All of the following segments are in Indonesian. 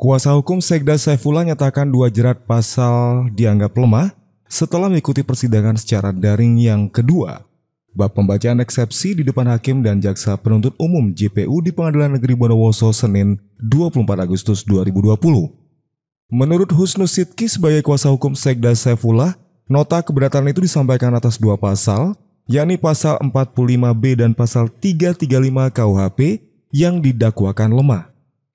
Kuasa hukum Sekda Saifullah nyatakan 2 jerat pasal dianggap lemah setelah mengikuti persidangan secara daring yang kedua. Bab pembacaan eksepsi di depan hakim dan jaksa penuntut umum JPU di Pengadilan Negeri Bondowoso Senin 24 Agustus 2020. Menurut Husnus Sidki sebagai kuasa hukum Sekda Saifullah, nota keberatan itu disampaikan atas 2 pasal, yakni pasal 45B dan pasal 335 KUHP yang didakwakan lemah.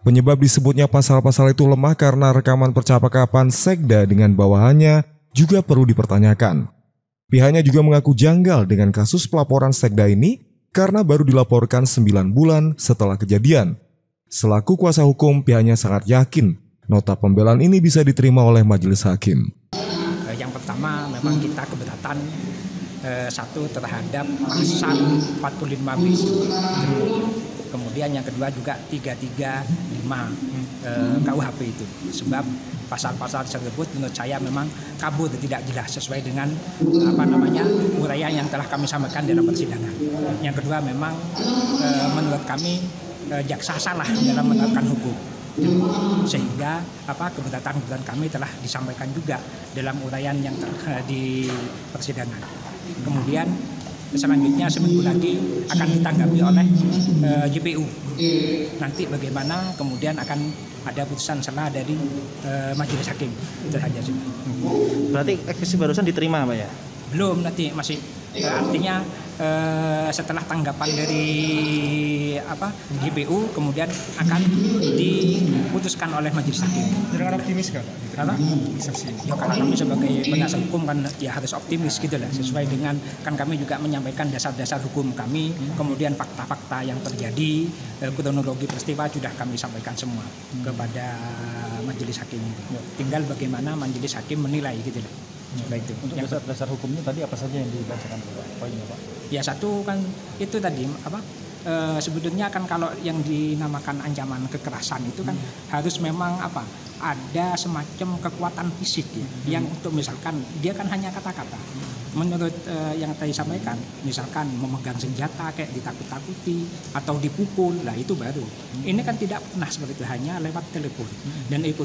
Penyebab disebutnya pasal-pasal itu lemah karena rekaman percakapan Sekda dengan bawahannya juga perlu dipertanyakan. Pihaknya juga mengaku janggal dengan kasus pelaporan Sekda ini karena baru dilaporkan 9 bulan setelah kejadian. Selaku kuasa hukum, pihaknya sangat yakin nota pembelaan ini bisa diterima oleh majelis hakim. Yang pertama memang kita keberatan satu terhadap pasal 45B. Kemudian yang kedua juga 335 KUHP itu. Sebab pasal-pasal tersebut menurut saya memang kabur tidak jelas sesuai dengan uraian yang telah kami sampaikan dalam persidangan. Yang kedua memang menurut kami jaksa salah dalam menerapkan hukum. Sehingga keberatan kami telah disampaikan juga dalam uraian yang di persidangan. Kemudian selanjutnya seminggu lagi akan ditanggapi oleh JPU. Nanti bagaimana kemudian akan ada putusan selah dari majelis hakim. Itu saja sih. Berarti eksepsi barusan diterima, Pak ya? Belum, nanti masih artinya setelah tanggapan dari JPU kemudian akan diputuskan oleh majelis hakim. Jangan optimis kan? Ya karena kami sebagai penasihat hukum kan ya harus optimis gitu lah, sesuai dengan kan kami juga menyampaikan dasar-dasar hukum kami, kemudian fakta-fakta yang terjadi, kronologi peristiwa sudah kami sampaikan semua kepada majelis hakim. Tinggal bagaimana majelis hakim menilai gitu lah. Baik itu. Untuk dasar hukumnya tadi apa saja yang dibacakan poinnya, Pak? Ya satu kan itu tadi sebetulnya kan kalau yang dinamakan ancaman kekerasan itu kan harus memang ada semacam kekuatan fisik ya, yang untuk misalkan dia kan hanya kata-kata. Menurut yang tadi sampaikan, misalkan memegang senjata kayak ditakut-takuti atau dipukul, lah itu baru. Ini kan tidak pernah seperti itu, hanya lewat telepon. Dan itu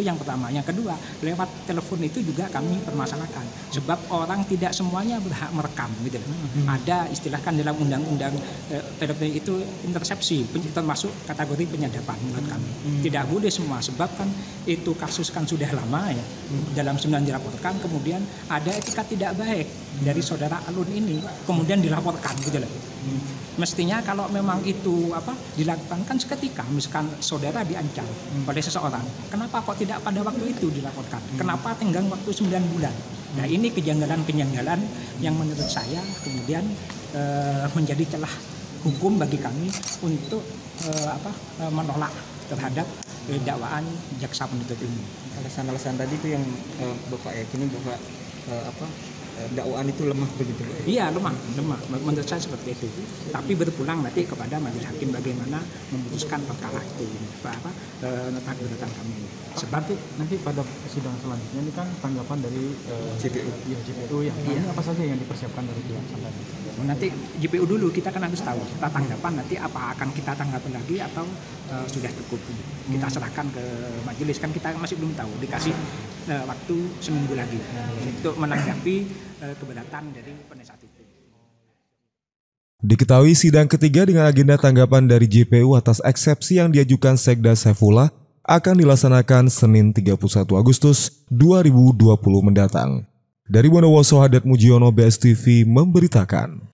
yang pertama. Yang kedua, lewat telepon itu juga kami permasalahkan. Sebab orang tidak semuanya berhak merekam gitu. Ada istilahkan dalam undang-undang telepon itu intersepsi, termasuk kategori penyadapan menurut kami. Tidak boleh semua, sebab kan itu kasus kan sudah lama ya. Dalam 9 dilaporkan, kemudian ada etika tidak baik dari saudara Alun ini, kemudian dilaporkan gitu loh. Mestinya kalau memang itu dilakukan kan seketika, misalkan saudara diancam oleh seseorang, kenapa kok tidak pada waktu itu dilaporkan? Kenapa tenggang waktu 9 bulan? Nah ini kejanggalan-kejanggalan yang menurut saya kemudian menjadi celah hukum bagi kami untuk menolak terhadap dakwaan jaksa penuntut umum. Alasan-alasan tadi itu yang Bapak yakini bahwa dakwaan itu lemah begitu? Iya, lemah. Menurut saya seperti itu. Tapi berpulang nanti kepada majelis hakim bagaimana memutuskan perkara itu, nota keberatan kami. Sebab nanti pada sidang selanjutnya ini kan tanggapan dari JPU yang ini apa saja yang dipersiapkan dari pihak sampai nanti JPU dulu kita kan harus tahu kita tanggapan nanti apa akan kita tanggapi lagi atau sudah cukup. Kita serahkan ke majelis, kan kita masih belum tahu, dikasih waktu seminggu lagi untuk menanggapi keberatan dari penasihat hukum. Diketahui sidang ketiga dengan agenda tanggapan dari JPU atas eksepsi yang diajukan Sekda Saifullah akan dilaksanakan Senin 31 Agustus 2020 mendatang. Dari Bondowoso, Hadat Mujiono, BSTV memberitakan.